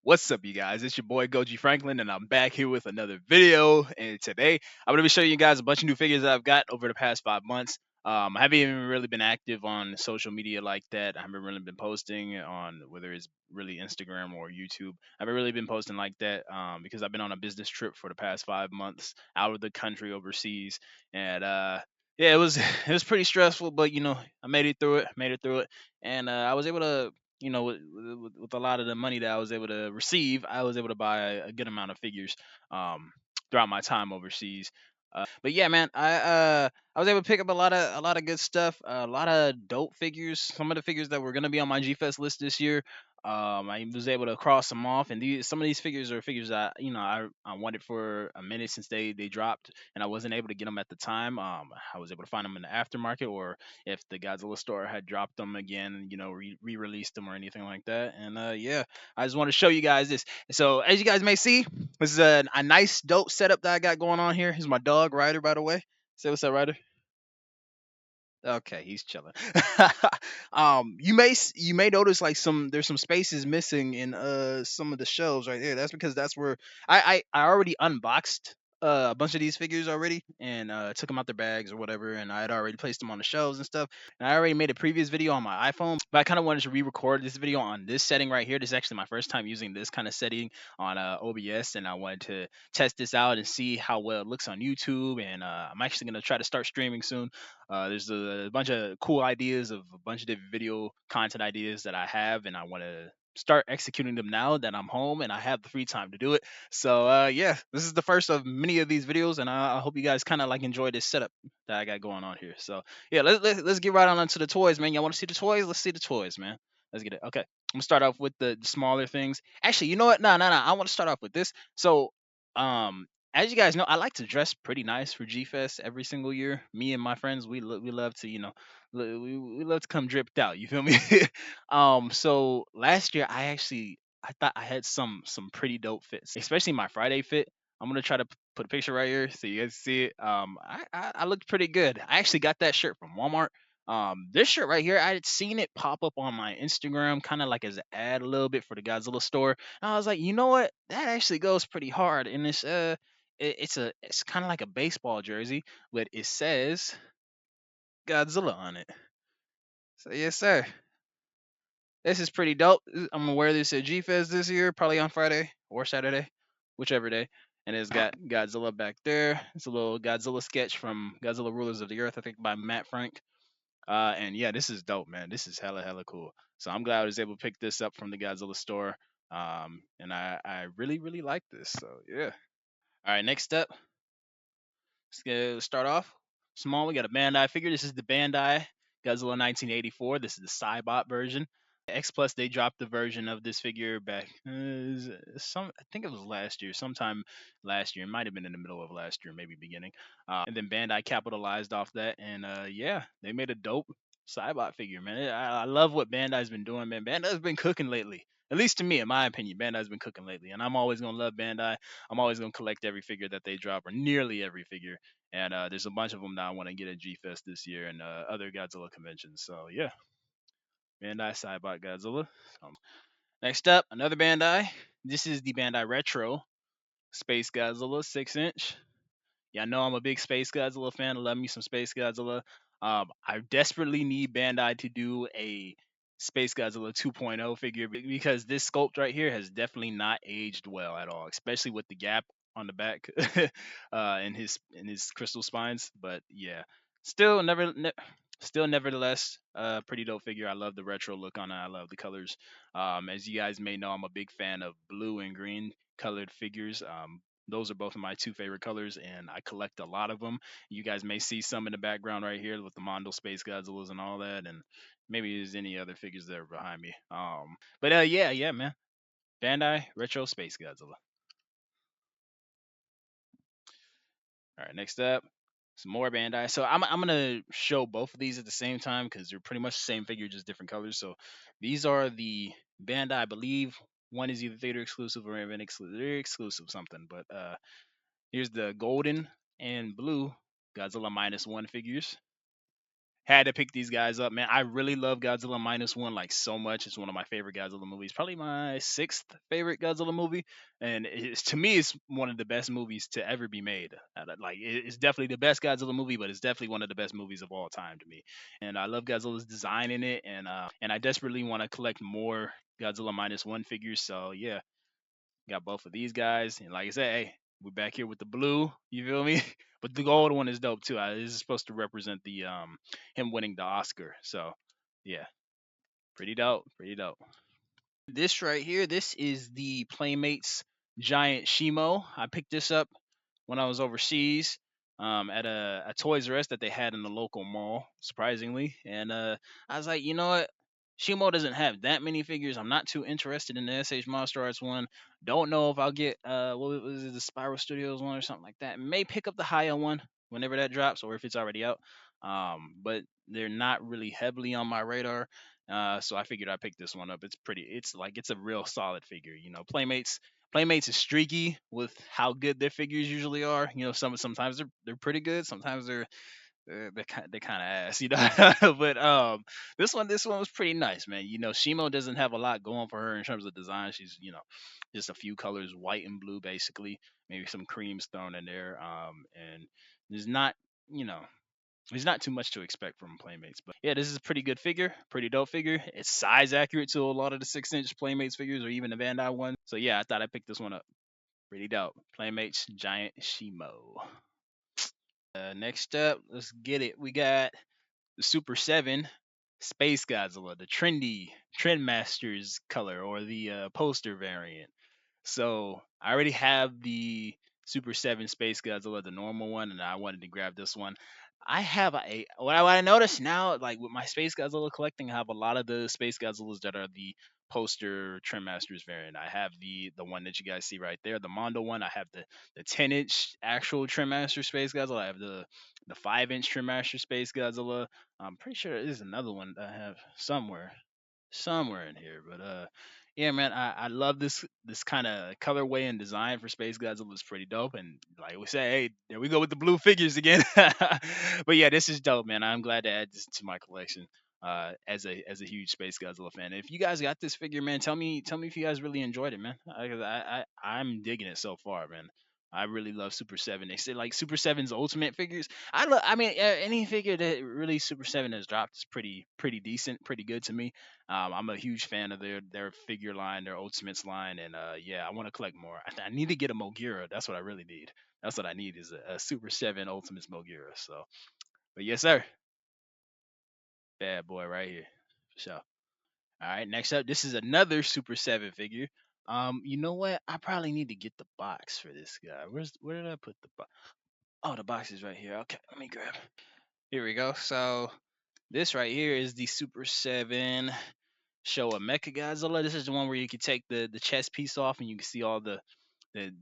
What's up, you guys? It's your boy Goji Franklin, and I'm back here with another video. And today, I'm gonna be showing you guys a bunch of new figures that I've got over the past 5 months. I haven't even really been active on social media like that. I haven't really been posting on whether it's really Instagram or YouTube. I haven't really been posting like that because I've been on a business trip for the past 5 months out of the country overseas, and yeah, it was it was pretty stressful, but I made it through it. Made it through it, and I was able to with a lot of the money that I was able to receive, I was able to buy a good amount of figures um, throughout my time overseas. But yeah, man, I was able to pick up a lot of good stuff, a lot of dope figures. Some of the figures that were gonna be on my G Fest list this year, I was able to cross them off, and some of these figures are figures that I wanted for a minute since they dropped, and I wasn't able to get them at the time. I was able to find them in the aftermarket, or if the Godzilla store had dropped them again, re-released them or anything like that. And yeah, I just want to show you guys this. So as you guys may see, this is a nice dope setup that I got going on here. Here's my dog Ryder, by the way. Say what's up, Ryder. Okay, he's chilling. You may notice like there's some spaces missing in some of the shelves right there. That's because that's where I already unboxed a bunch of these figures already, and took them out their bags or whatever, and I had already placed them on the shelves and stuff. And I already made a previous video on my iPhone, but I kind of wanted to re-record this video on this setting right here. This is actually my first time using this kind of setting on OBS, and I wanted to test this out and see how well it looks on YouTube. And I'm actually gonna try to start streaming soon. There's a bunch of cool ideas of a bunch of different video content ideas that I have, and I want to start executing them now that I'm home and I have the free time to do it. So yeah, this is the first of many of these videos, and I hope you guys kind of like enjoy this setup that I got going on here. So yeah, let's get right on into the toys, man. Y'all want to see the toys? Let's see the toys, man. Let's get it. Okay, I'm gonna start off with the smaller things. Actually, you know what? No, no, no. I want to start off with this. So um as you guys know, I like to dress pretty nice for G Fest every single year. Me and my friends, we love to, we love to come dripped out. You feel me? So last year I thought I had some pretty dope fits, especially my Friday fit. I'm gonna try to put a picture right here so you guys see it. I looked pretty good. I actually got that shirt from Walmart. This shirt right here, I had seen it pop up on my Instagram, kind of like as an ad a little bit for the Godzilla store. And I was like, you know what? That actually goes pretty hard, and it's kind of like a baseball jersey, but it says Godzilla on it. So yes, sir. This is pretty dope. I'm gonna wear this at G Fest this year, probably on Friday or Saturday, whichever day. And it's got Godzilla back there. It's a little Godzilla sketch from Godzilla Rulers of the Earth, I think, by Matt Frank. And yeah, this is dope, man. This is hella cool. So I'm glad I was able to pick this up from the Godzilla store. And I really like this. So yeah. All right, next up, start off small. We got a Bandai figure. This is the Bandai Godzilla 1984. This is the Cybot version. X Plus, they dropped the version of this figure back I think it was last year, sometime last year. It might have been in the middle of last year, maybe beginning. And then Bandai capitalized off that, and yeah, they made a dope Cybot figure, man. I love what Bandai's been doing, man. Bandai's been cooking lately. At least to me, in my opinion, Bandai's been cooking lately, and I'm always gonna love Bandai. I'm always gonna collect every figure that they drop, or nearly every figure. And there's a bunch of them that I want to get at G Fest this year and other Godzilla conventions. So yeah, Bandai Cybot Godzilla. Next up, another Bandai. This is the Bandai Retro Space Godzilla 6 inch. Yeah, I know I'm a big Space Godzilla fan. I love me some Space Godzilla. I desperately need Bandai to do a Space Godzilla 2.0 figure because this sculpt right here has definitely not aged well at all, especially with the gap on the back in his crystal spines. But yeah, still nevertheless, pretty dope figure. I love the retro look on it. I love the colors. As you guys may know, I'm a big fan of blue and green colored figures. Those are both of my two favorite colors, and I collect a lot of them. You guys may see some in the background right here with the Mondo Space Godzillas and all that, and maybe there's any other figures that are behind me. But yeah, man. Bandai Retro Space Godzilla. All right, next up, some more Bandai. So I'm gonna show both of these at the same time because they're pretty much the same figure, just different colors. So these are the Bandai. I believe one is either theater exclusive or event exclusive. They're exclusive something, but here's the golden and blue Godzilla -1 figures. Had to pick these guys up, man. I really love Godzilla minus one like so much. It's one of my favorite Godzilla movies. Probably my sixth favorite Godzilla movie, and to me, it's one of the best movies to ever be made. Like it's definitely the best Godzilla movie, but it's definitely one of the best movies of all time to me. And I love Godzilla's design in it, and I desperately want to collect more Godzilla minus one figures. So yeah, got both of these guys, and like I said, hey, we're back here with the blue. You feel me? But the gold one is dope too. This is supposed to represent the him winning the Oscar. So yeah, pretty dope. Pretty dope. This right here, this is the Playmates Giant Shimo. I picked this up when I was overseas at a Toys R Us that they had in the local mall, surprisingly. And I was like, you know what? Shimo doesn't have that many figures. I'm not too interested in the SH Monster Arts one. Don't know if I'll get what was it, the Spiral Studios one or something like that. May pick up the Haya one whenever that drops or if it's already out. But they're not really heavily on my radar. So I figured I'd pick this one up. It's pretty. It's like it's a real solid figure. You know, Playmates is streaky with how good their figures usually are. You know, sometimes they're pretty good. Sometimes they're kind of ass. You know, but this one was pretty nice, man. You know, Shimo doesn't have a lot going for her in terms of design. She's just a few colors, white and blue, basically. Maybe some creams thrown in there. And there's not you know there's not too much to expect from Playmates, but yeah, this is a pretty good figure, pretty dope figure. It's size accurate to a lot of the 6-inch Playmates figures or even the Bandai one. So yeah, I thought I picked this one up. Pretty dope. Playmates Giant Shimo. Next up, let's get it. We got the Super 7 Space Godzilla, the trendy Trendmasters color or the poster variant. So I already have the Super 7 Space Godzilla, the normal one, and I wanted to grab this one. I have what I noticed now, like with my Space Godzilla collecting, I have a lot of the Space Godzillas that are the poster Trendmasters variant. I have the one that you guys see right there, the Mondo one. I have the 10-inch actual Trendmaster Space Godzilla. I have the 5-inch Trendmaster Space Godzilla. I'm pretty sure there's another one that I have somewhere in here. But yeah, man, I love this kind of colorway and design for Space Godzilla. It's pretty dope. And like we say, hey, there we go with the blue figures again. But yeah, this is dope, man. I'm glad to add this to my collection. As a huge Space Godzilla fan. If you guys got this figure, man, tell me if you guys really enjoyed it, man. I'm digging it so far, man. I really love Super Seven. They say like Super Seven's Ultimate figures. I mean, any figure that really Super Seven has dropped is pretty decent, pretty good to me. I'm a huge fan of their figure line, their Ultimates line, and yeah, I want to collect more. I need to get a Mogira. That's what I really need. That's what I need is a Super Seven Ultimates Mogira. So, but yes, sir, bad boy right here. For sure. All right, next up, this is another Super Seven figure. You know what? I probably need to get the box for this guy. Where did I put the box? Oh, the box is right here. Okay, let me grab. Here we go. So this right here is the Super 7 Showa Mecha Godzilla. This is the one where you can take the chest piece off and you can see all the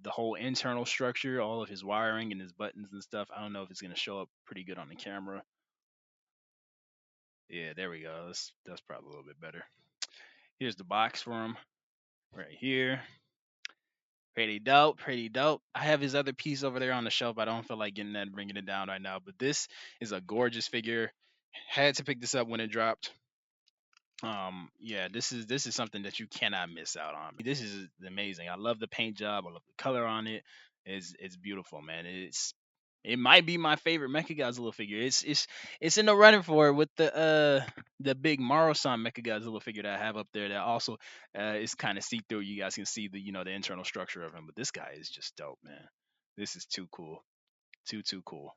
whole internal structure, all of his wiring and his buttons and stuff. I don't know if it's gonna show up pretty good on the camera. Yeah, there we go. That's probably a little bit better. Here's the box for him right here. Pretty dope, pretty dope. I have his other piece over there on the shelf. I don't feel like getting that and bringing it down right now, but this is a gorgeous figure. Had to pick this up when it dropped. Yeah, this is something that you cannot miss out on. This is amazing. I love the paint job. I love the color on it. It's beautiful, man. It might be my favorite Mecha Godzilla figure. It's in the running for it with the big Maro-san Mecha Godzilla figure that I have up there that also is kind of see through. You guys can see the internal structure of him, but this guy is just dope, man. This is too cool. Too cool.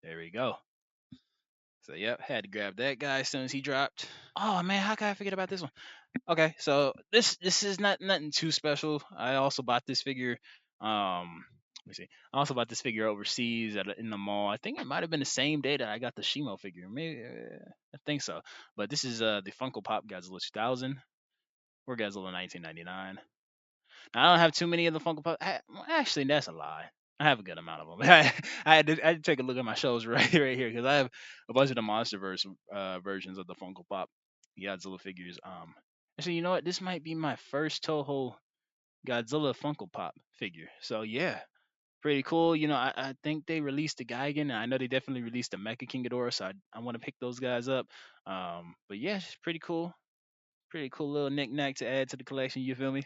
There we go. So yep, had to grab that guy as soon as he dropped. Oh man, how can I forget about this one? Okay, so this is nothing too special. I also bought this figure. Let me see. I also bought this figure overseas in the mall. I think it might have been the same day that I got the Shimo figure. Maybe I think so. But this is the Funko Pop Godzilla 2000 or Godzilla 1999. I don't have too many of the Funko Pop. Actually, that's a lie. I have a good amount of them. I had to take a look at my shelves right here because I have a bunch of the MonsterVerse versions of the Funko Pop Godzilla figures. Actually, you know what? This might be my first Toho Godzilla Funko Pop figure. So yeah, pretty cool. You know, I think they released the Gigan, and I know they definitely released the Mecha King Ghidorah, so I want to pick those guys up. But yeah, it's pretty cool. Pretty cool little knick-knack to add to the collection. You feel me?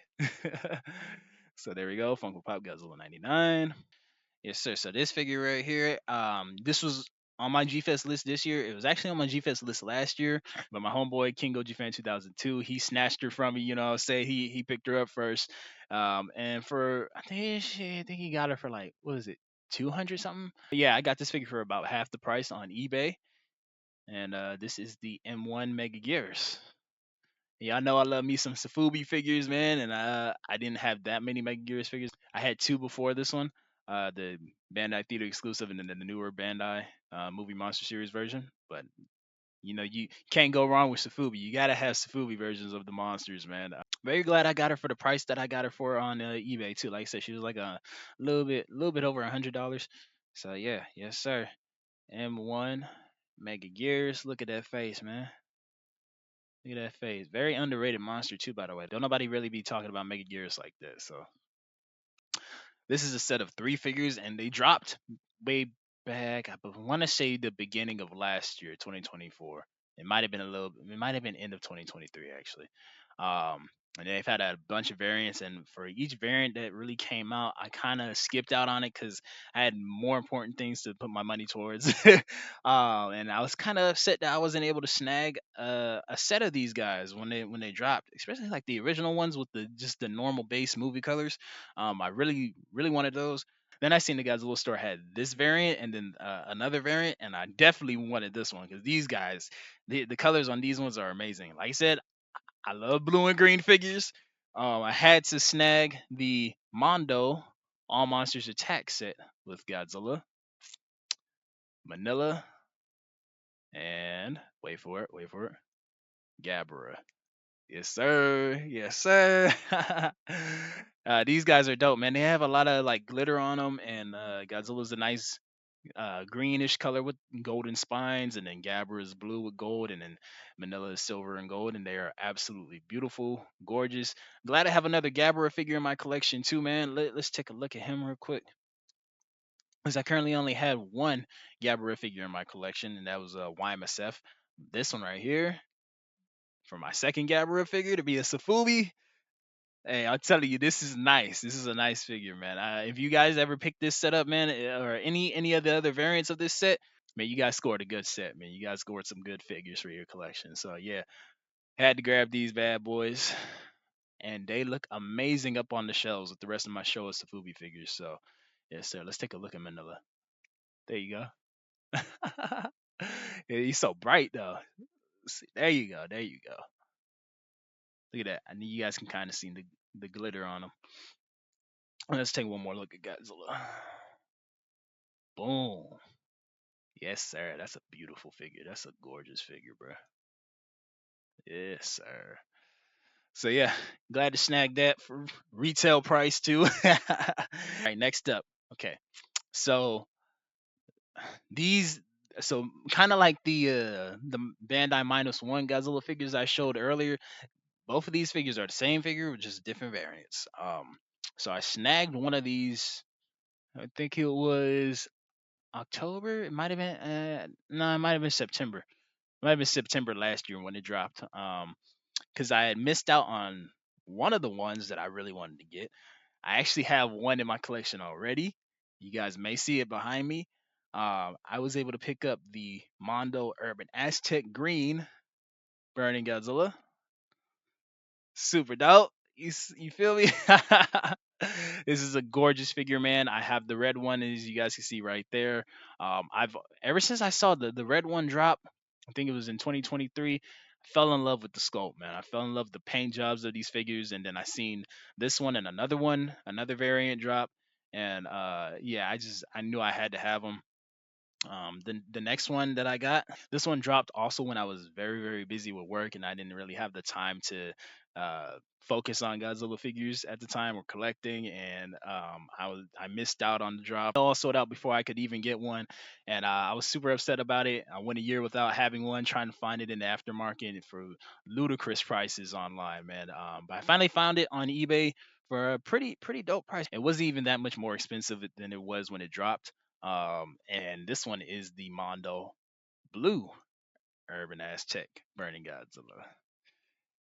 So there we go. Funko Pop Godzilla 99. Yes, sir. So this figure right here, this was on my G Fest list this year. It was actually on my G Fest list last year, but my homeboy Kingo G Fan 2002, he snatched her from me. You know, say he picked her up first. And for I think he got her for like what was it, 200 something? But yeah, I got this figure for about half the price on eBay, and this is the M1 Mega Gears. Y'all know I love me some Safubi figures, man, and I didn't have that many Mega Gears figures. I had two before this one, the Bandai Theater exclusive, and then the newer Bandai Movie Monster Series version. But you know you can't go wrong with Safubi. You gotta have Safubi versions of the monsters, man. Very glad I got her for the price that I got her for on eBay too. Like I said, she was like a little bit over $100. So yeah, yes sir. M1 Mega Gears. Look at that face, man. Look at that face. Very underrated monster too, by the way. Don't nobody really be talking about Mega Gears like this. So this is a set of three figures, and they dropped way back. I want to say the beginning of last year, 2024. It might have been a little. It might have been end of 2023 actually. Um, and they've had a bunch of variants, and for each variant that really came out, I kind of skipped out on it because I had more important things to put my money towards. And I was kind of upset that I wasn't able to snag a set of these guys when they dropped, especially like the original ones with the just the normal base movie colors. I really wanted those. Then I seen the Godzilla store had this variant and then another variant, and I definitely wanted this one because these guys, the colors on these ones are amazing. Like I said, I love blue and green figures. I had to snag the Mondo All Monsters Attack set with Godzilla, Manila, and wait for it, Gabra. Yes, sir. Yes, sir. These guys are dope, man. They have a lot of like glitter on them, and Godzilla's a nice greenish color with golden spines, and then Gabra is blue with gold, and then Manila is silver and gold, and they are absolutely beautiful, gorgeous. Glad to have another Gabra figure in my collection too, man. Let's take a look at him real quick. Because I currently only had one Gabra figure in my collection, and that was YMSF. This one right here, for my second Gabra figure to be a Safubi. Hey, I'll tell you, this is nice. This is a nice figure, man. If you guys ever pick this set up, man, or any of the other variants of this set, man, you guys scored a good set, man. You guys scored some good figures for your collection. So yeah, had to grab these bad boys, and they look amazing up on the shelves with the rest of my show of Safubi figures. So yes, sir. Let's take a look at Manila. There you go. Yeah, he's so bright though. See, there you go. There you go. Look at that. I need you guys can kind of see the glitter on him. Let's take one more look at Godzilla. Boom. Yes, sir. That's a beautiful figure. That's a gorgeous figure, bro. Yes, sir. So yeah, glad to snag that for retail price too. All right, next up. Okay, so these, so kind of like the Bandai -1 Godzilla figures I showed earlier. Both of these figures are the same figure with just different variants. So I snagged one of these. I think it was October. It might have been. No, it might have been September. It might have been September last year when it dropped. Because I had missed out on one of the ones that I really wanted to get. I actually have one in my collection already. You guys may see it behind me. I was able to pick up the Mondo Urban Aztec Green Burning Godzilla. Super dope. You feel me? This is a gorgeous figure, man. I have the red one, as you guys can see right there. I've ever since I saw the red one drop, I think it was in 2023. I fell in love with the sculpt, man. I fell in love with the paint jobs of these figures, and then I seen this one and another one, another variant drop, and yeah, I knew I had to have them. The next one that I got, this one dropped also when I was very busy with work, and I didn't really have the time to uh, focus on Godzilla figures at the time or collecting, and I missed out on the drop. All sold out before I could even get one, and I was super upset about it. I went a year without having one, trying to find it in the aftermarket for ludicrous prices online, man. But I finally found it on eBay for a pretty dope price. It wasn't even that much more expensive than it was when it dropped. And this one is the Mondo Blue Urban Aztec Burning Godzilla.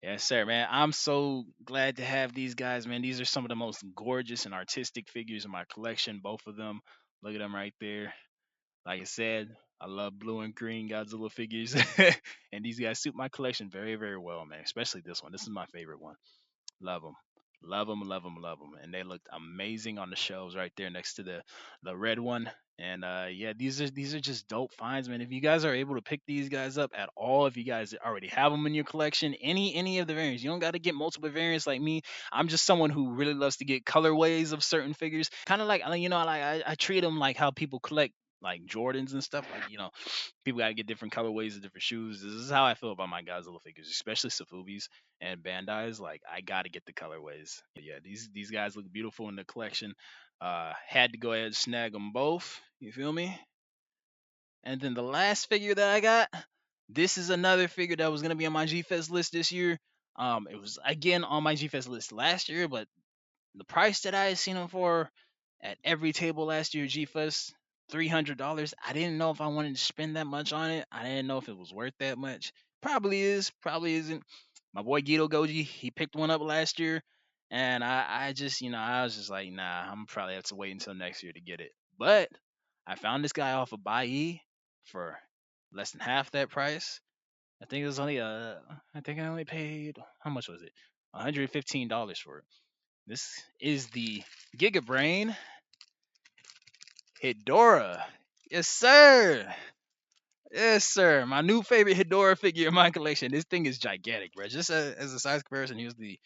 Yes, sir, man. I'm so glad to have these guys, man. These are some of the most gorgeous and artistic figures in my collection, both of them. Look at them right there. Like I said, I love blue and green Godzilla figures, and these guys suit my collection very, very well, man. Especially this one. This is my favorite one. Love them. Love them, love them, love them. And they looked amazing on the shelves right there next to the red one. And yeah, these are just dope finds, man. If you guys are able to pick these guys up at all, if you guys already have them in your collection, any of the variants, you don't got to get multiple variants like me. I'm just someone who really loves to get colorways of certain figures. Kind of like like I treat them like how people collect like Jordans and stuff. Like people gotta get different colorways of different shoes. This is how I feel about my Godzilla figures, especially Safubi's and Bandai's. Like I gotta get the colorways. Yeah, these guys look beautiful in the collection. Had to go ahead and snag them both. You feel me? And then the last figure that I got, this is another figure that was gonna be on my G Fest list this year. It was again on my G Fest list last year, but the price that I had seen them for at every table last year, G Fest, $300. I didn't know if I wanted to spend that much on it. I didn't know if it was worth that much. Probably is, probably isn't. My boy Guido Goji, he picked one up last year, and I just, I was just like, nah, I'm probably have to wait until next year to get it. But I found this guy off of Bai for less than half that price. I think it was only I think I only paid how much was it? $115 for it. This is the Giga Brain Hedora. Yes, sir. Yes, sir. My new favorite Hedora figure in my collection. This thing is gigantic, bro. Just as a size comparison, here's the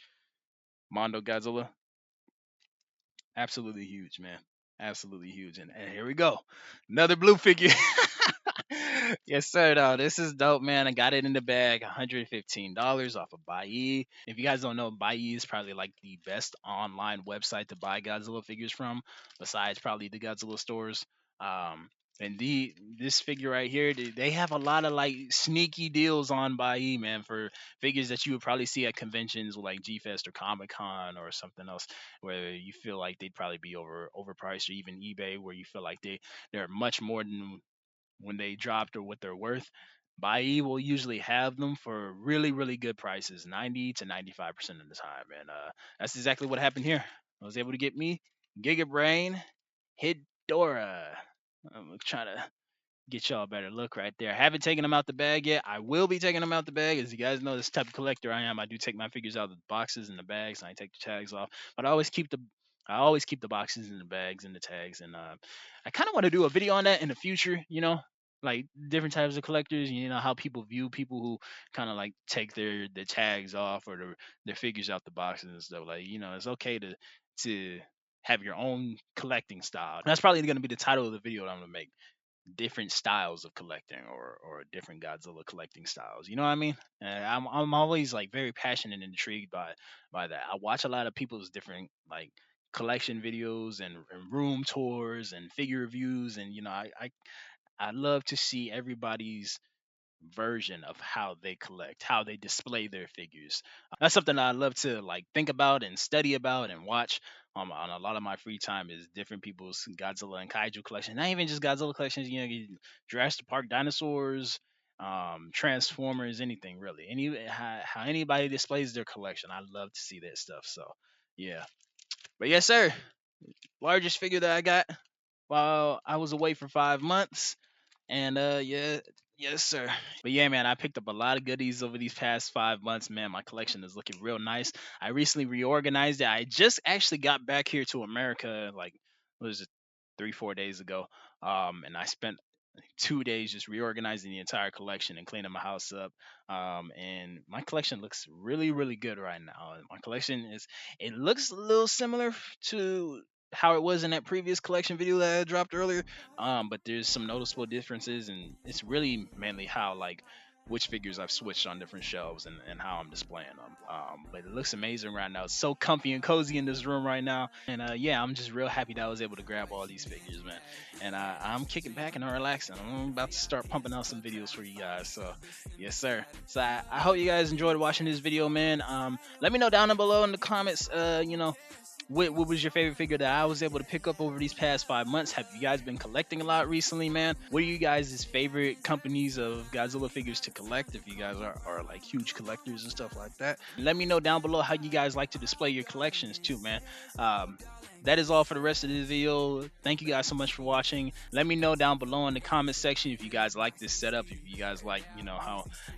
Mondo Godzilla. Absolutely huge, man. Absolutely huge. And here we go. Another blue figure. Yes, sir. Though this is dope, man. I got it in the bag, $115 off of Bai. If you guys don't know, Bai is probably like the best online website to buy Godzilla figures from, besides probably the Godzilla stores. Um, and this figure right here, they have a lot of like sneaky deals on Bai, man, for figures that you would probably see at conventions like G Fest or Comic Con or something else, where you feel like they'd probably be overpriced, or even eBay, where you feel like they're much more than when they dropped or what they're worth. Bai will usually have them for really, really good prices, 90 to 95% of the time. And that's exactly what happened here. I was able to get me Giga Brain Hedora. I'm trying to get y'all a better look right there. I haven't taken them out the bag yet. I will be taking them out the bag. As you guys know, this type of collector I am. I do take my figures out of the boxes and the bags, and I take the tags off. But I always keep the boxes and the bags and the tags. And I kind of want to do a video on that in the future. Like different types of collectors. How people view people who kind of like take their tags off or their figures out the boxes and stuff. Like it's okay to have your own collecting style. That's probably going to be the title of the video that I'm gonna make, different styles of collecting, or different Godzilla collecting styles. You know what I mean? And I'm always like very passionate and intrigued by that. I watch a lot of people's different like collection videos and room tours and figure reviews, and I love to see everybody's version of how they collect, how they display their figures. That's something I love to like think about and study about and watch on a lot of my free time, is different people's Godzilla and Kaiju collection. Not even just Godzilla collections, Jurassic Park dinosaurs, Transformers, anything really. How anybody displays their collection. I love to see that stuff. So yeah. But yes, sir. Largest figure that I got while I was away for 5 months. And yeah, yes, sir. But yeah, man, I picked up a lot of goodies over these past 5 months. Man, my collection is looking real nice. I recently reorganized it. I just actually got back here to America, like, what was it, 3, 4 days ago. And I spent 2 days just reorganizing the entire collection and cleaning my house up. And my collection looks really, really good right now. My collection it looks a little similar to how it was in that previous collection video that I dropped earlier. But there's some noticeable differences, and it's really mainly how like which figures I've switched on different shelves, and how I'm displaying them. But it looks amazing right now. It's so comfy and cozy in this room right now. And yeah, I'm just real happy that I was able to grab all these figures, man. And I'm kicking back and I'm relaxing. I'm about to start pumping out some videos for you guys. So yes, sir. So I hope you guys enjoyed watching this video, man. Let me know down below in the comments, what was your favorite figure that I was able to pick up over these past 5 months? Have you guys been collecting a lot recently, man? What are you guys' favorite companies of Godzilla figures to collect? If you guys are like huge collectors and stuff like that, let me know down below how you guys like to display your collections too, man. Um, that is all for the rest of this video. Thank you guys so much for watching. Let me know down below in the comment section if you guys like this setup, if you guys like, you know,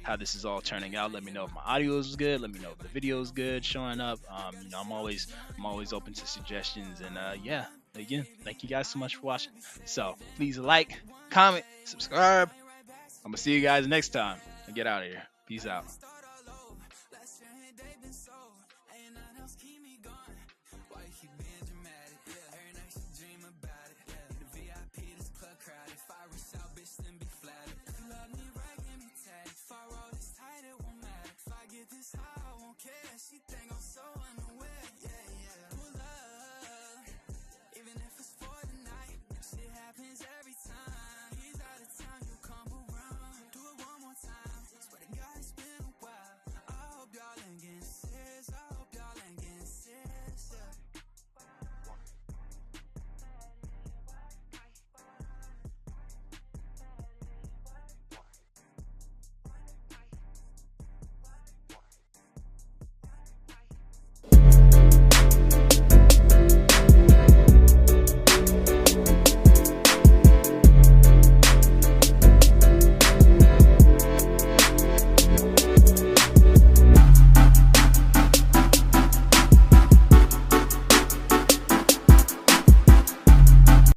how this is all turning out. Let me know if my audio is good. Let me know if the video is good showing up. You know, I'm always open to suggestions. And yeah, again, thank you guys so much for watching. So please like, comment, subscribe. I'm gonna see you guys next time and get out of here. Peace out.